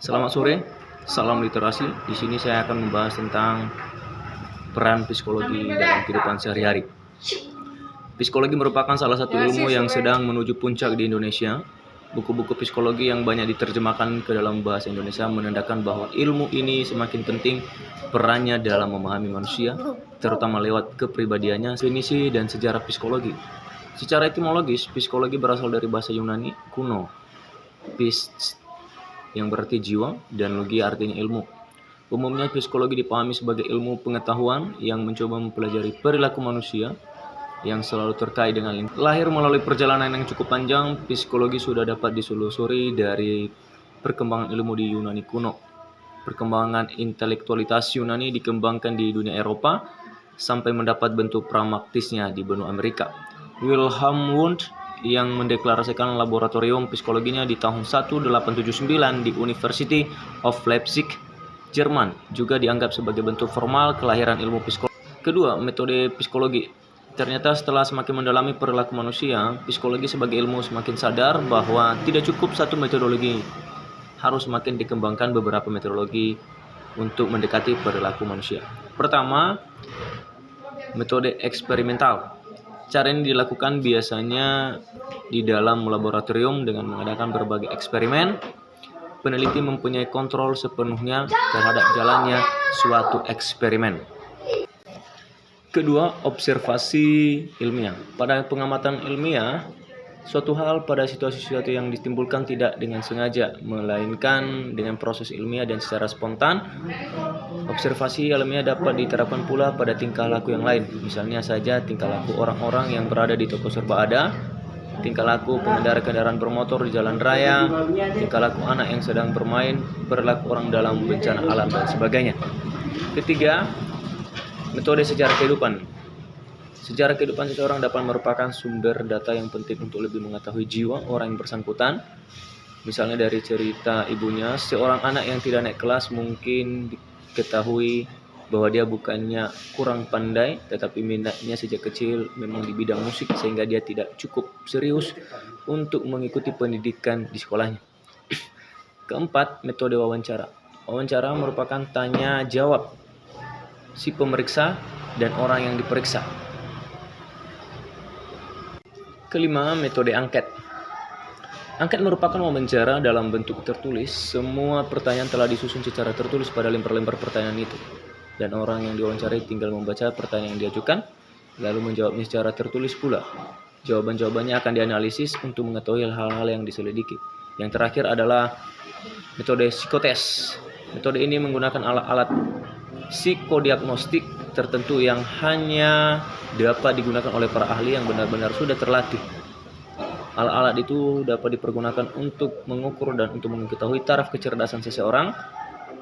Selamat sore, salam literasi. Di sini saya akan membahas tentang peran psikologi dalam kehidupan sehari-hari. Psikologi merupakan salah satu ilmu yang sedang menuju puncak di Indonesia. Buku-buku psikologi yang banyak diterjemahkan ke dalam bahasa Indonesia menandakan bahwa ilmu ini semakin penting perannya dalam memahami manusia, terutama lewat kepribadiannya, definisi dan sejarah psikologi. Secara etimologis, psikologi berasal dari bahasa Yunani kuno, pis yang berarti jiwa, dan logi artinya ilmu. Umumnya psikologi dipahami sebagai ilmu pengetahuan yang mencoba mempelajari perilaku manusia yang selalu terkait dengan lingkungan. Lahir melalui perjalanan yang cukup panjang, psikologi sudah dapat ditelusuri dari perkembangan ilmu di Yunani kuno. Perkembangan intelektualitas Yunani dikembangkan di dunia Eropa sampai mendapat bentuk pragmatisnya di benua Amerika. Wilhelm Wundt yang mendeklarasikan laboratorium psikologinya di tahun 1879 di University of Leipzig, Jerman, juga dianggap sebagai bentuk formal kelahiran ilmu psikologi. Kedua, metode psikologi. Ternyata setelah semakin mendalami perilaku manusia, psikologi sebagai ilmu semakin sadar bahwa tidak cukup satu metodologi. Harus semakin dikembangkan beberapa metodologi untuk mendekati perilaku manusia. Pertama, metode eksperimental. Cara ini dilakukan biasanya di dalam laboratorium dengan mengadakan berbagai eksperimen. Peneliti mempunyai kontrol sepenuhnya terhadap jalannya suatu eksperimen. Kedua, observasi ilmiah. Pada pengamatan ilmiah, suatu hal pada situasi yang ditimbulkan tidak dengan sengaja, melainkan dengan proses ilmiah dan secara spontan. Observasi ilmiah dapat diterapkan pula pada tingkah laku yang lain. Misalnya saja tingkah laku orang-orang yang berada di toko serba ada, tingkah laku pengendara kendaraan bermotor di jalan raya, tingkah laku anak yang sedang bermain, perilaku orang dalam bencana alam, dan sebagainya. Ketiga, metode sejarah kehidupan. Sejarah kehidupan seseorang dapat merupakan sumber data yang penting untuk lebih mengetahui jiwa orang yang bersangkutan. Misalnya dari cerita ibunya, seorang anak yang tidak naik kelas mungkin diketahui bahwa dia bukannya kurang pandai, tetapi minatnya sejak kecil memang di bidang musik sehingga dia tidak cukup serius untuk mengikuti pendidikan di sekolahnya. Keempat, metode wawancara. Wawancara merupakan tanya jawab si pemeriksa dan orang yang diperiksa. Kelima, metode angket. Angket merupakan wawancara dalam bentuk tertulis. Semua pertanyaan telah disusun secara tertulis pada lembar-lembar pertanyaan itu, dan orang yang diwawancarai tinggal membaca pertanyaan yang diajukan, lalu menjawabnya secara tertulis pula. Jawaban-jawabannya akan dianalisis untuk mengetahui hal-hal yang diselidiki. Yang terakhir adalah metode psikotes. Metode ini menggunakan alat-alat psikodiagnostik tertentu yang hanya dapat digunakan oleh para ahli yang benar-benar sudah terlatih. Alat-alat itu dapat dipergunakan untuk mengukur dan untuk mengetahui taraf kecerdasan seseorang,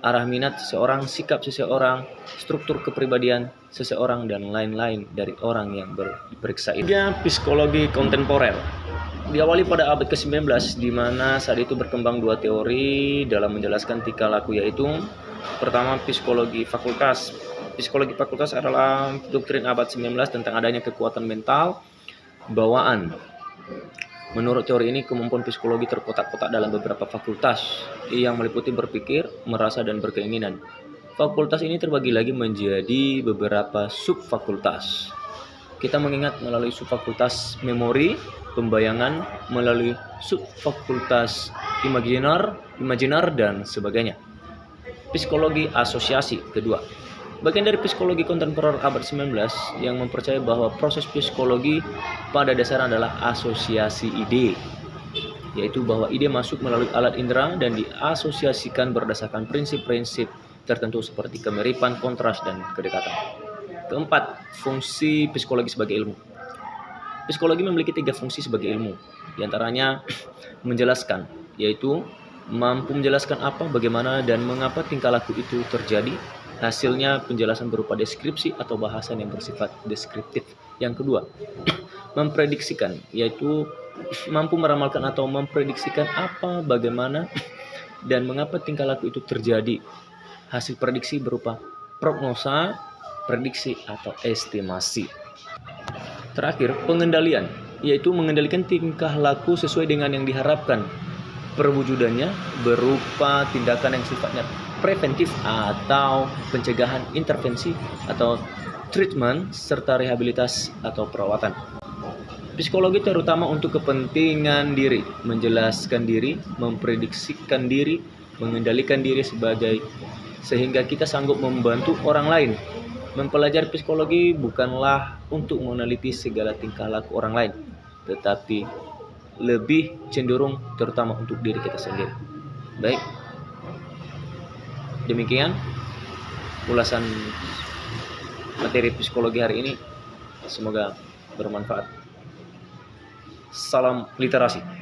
arah minat seseorang, sikap seseorang, struktur kepribadian seseorang, dan lain-lain dari orang yang diperiksa itu. Psikologi kontemporer. Diawali pada abad ke-19, di mana saat itu berkembang dua teori dalam menjelaskan tingkah laku, yaitu pertama, psikologi fakultas. Psikologi fakultas adalah doktrin abad 19 tentang adanya kekuatan mental bawaan. Menurut teori ini, kemampuan psikologi terkotak-kotak dalam beberapa fakultas yang meliputi berpikir, merasa, dan berkeinginan. Fakultas ini terbagi lagi menjadi beberapa subfakultas. Kita mengingat melalui subfakultas memori, pembayangan, melalui subfakultas imaginar, dan sebagainya. Psikologi asosiasi kedua. Bagian dari psikologi kontemporer abad 19 yang mempercayai bahwa proses psikologi pada dasarnya adalah asosiasi ide, yaitu bahwa ide masuk melalui alat indera dan diasosiasikan berdasarkan prinsip-prinsip tertentu seperti kemiripan, kontras, dan kedekatan. Keempat, fungsi psikologi sebagai ilmu. Psikologi memiliki 3 fungsi sebagai ilmu, diantaranya menjelaskan, yaitu mampu menjelaskan apa, bagaimana, dan mengapa tingkah laku itu terjadi. Hasilnya penjelasan berupa deskripsi atau bahasan yang bersifat deskriptif. Yang kedua, memprediksikan, yaitu mampu meramalkan atau memprediksikan apa, bagaimana, dan mengapa tingkah laku itu terjadi. Hasil prediksi berupa prognosa, prediksi, atau estimasi. Terakhir, pengendalian, yaitu mengendalikan tingkah laku sesuai dengan yang diharapkan. perwujudannya berupa tindakan yang sifatnya preventif atau pencegahan, intervensi atau treatment, serta rehabilitasi atau perawatan. Psikologi terutama untuk kepentingan diri, menjelaskan diri, memprediksikan diri, mengendalikan diri sehingga kita sanggup membantu orang lain. Mempelajari psikologi bukanlah untuk meneliti segala tingkah laku orang lain, tetapi lebih cenderung terutama untuk diri kita sendiri. Baik, demikian ulasan materi psikologi hari ini. Semoga bermanfaat. Salam literasi.